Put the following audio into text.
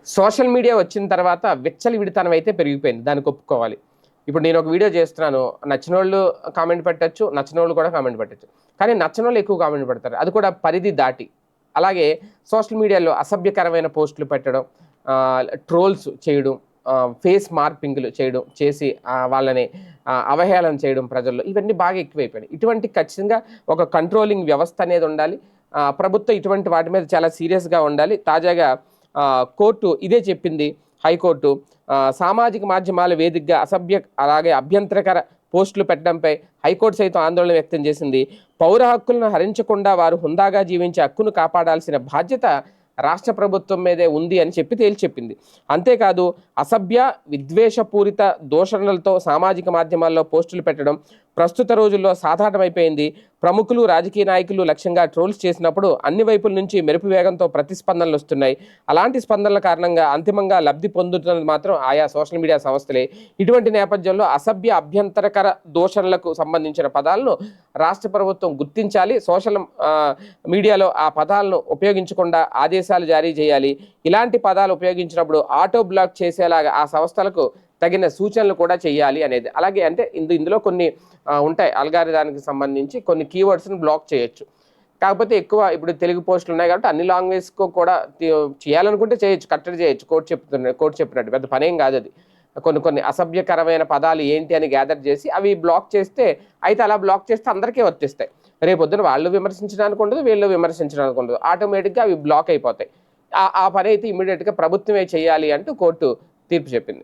Social media వచ్చిన తర్వాత విచ్చలవిడితనం అయితే పెరిగిపోయింది. దానికి ఒప్పుకోవాలి. ఇప్పుడు నేను ఒక వీడియో చేస్తున్నాను. నచ్చినోళ్ళు కామెంట్ పెట్టొచ్చు. నచ్చనోళ్ళు కూడా కామెంట్ పెట్టొచ్చు. కానీ నచ్చనోళ్ళు ఎక్కువ కామెంట్ పెడతారు. అది కూడా పరిధి దాటి. అలాగే సోషల్ మీడియాలో అసభ్యకరమైన పోస్టులు పెట్టడం, ట్రోల్స్ చేయడం, ఫేస్ మార్పింగ్‌లు చేయడం, చేసి వాళ్ళని అవహేళన చేయడం ప్రజల్లో. ఇవన్నీ బాగా ఎక్కువైపోయినాయి. ఇటువంటి ఖచ్చితంగా ఒక కంట్రోలింగ్ వ్యవస్థ అనేది ఉండాలి. ప్రభుత్వం ఇటువంటి వాటి మీద చాలా సీరియస్‌గా ఉండాలి. తాజాగా కోర్టు ఇదే చెప్పింది. హైకోర్టు సామాజిక మాధ్యమాల వేదికగా అలాగే అభ్యంతరకర పోస్టులు పెట్టడంపై హైకోర్టు సైతం ఆందోళన వ్యక్తం చేసింది. పౌర హక్కులను హరించకుండా వారు హుందాగా జీవించే హక్కును కాపాడాల్సిన బాధ్యత రాష్ట్ర ప్రభుత్వం మీదే ఉంది అని తేల్చి చెప్పింది. అంతేకాదు అసభ్య విద్వేషపూరిత దూషణలతో సామాజిక మాధ్యమాల్లో పోస్టులు పెట్టడం ప్రస్తుత రోజుల్లో సాధారణమైపోయింది. ప్రముఖులు, రాజకీయ నాయకులు లక్ష్యంగా ట్రోల్స్ చేసినప్పుడు అన్ని వైపుల నుంచి మెరుపు వేగంతో ప్రతిస్పందనలు వస్తున్నాయి. అలాంటి స్పందనల కారణంగా అంతిమంగా లబ్ధి పొందుతున్నది మాత్రం ఆయా సోషల్ మీడియా సంస్థలే. ఇటువంటి నేపథ్యంలో అసభ్య అభ్యంతరకర దూషణలకు సంబంధించిన పదాలను రాష్ట్ర ప్రభుత్వం గుర్తించాలి. సోషల్ మీడియాలో ఆ పదాలను ఉపయోగించకుండా ఆదేశాలు జారీ చేయాలి. ఇలాంటి పదాలు ఉపయోగించినప్పుడు ఆటో బ్లాక్ చేసేలాగా ఆ సంస్థలకు తగిన సూచనలు కూడా చేయాలి అనేది. అలాగే అంటే ఇందులో కొన్ని ఉంటాయి. అల్గారిథానికి సంబంధించి కొన్ని కీవర్డ్స్ని బ్లాక్ చేయొచ్చు. కాకపోతే ఎక్కువ ఇప్పుడు తెలుగు పోస్టులు ఉన్నాయి కాబట్టి అన్ని లాంగ్వేజ్కు కూడా చేయాలనుకుంటే చేయొచ్చు, కట్టడి చేయొచ్చు. కోర్టు చెప్పినట్టు పెద్ద పనేం కాదు అది. కొన్ని అసభ్యకరమైన పదాలు ఏంటి అని గ్యాదర్ చేసి అవి బ్లాక్ చేస్తే, అయితే అలా బ్లాక్ చేస్తే అందరికీ వర్తిస్తాయి. రేపొద్దున వాళ్ళు విమర్శించడానికి ఉండదు, వీళ్ళు విమర్శించడానికి ఉండదు. ఆటోమేటిక్గా అవి బ్లాక్ అయిపోతాయి. ఆ పని అయితే ఇమ్మీడియట్గా ప్రభుత్వమే చేయాలి అంటూ కోర్టు తీర్పు చెప్పింది.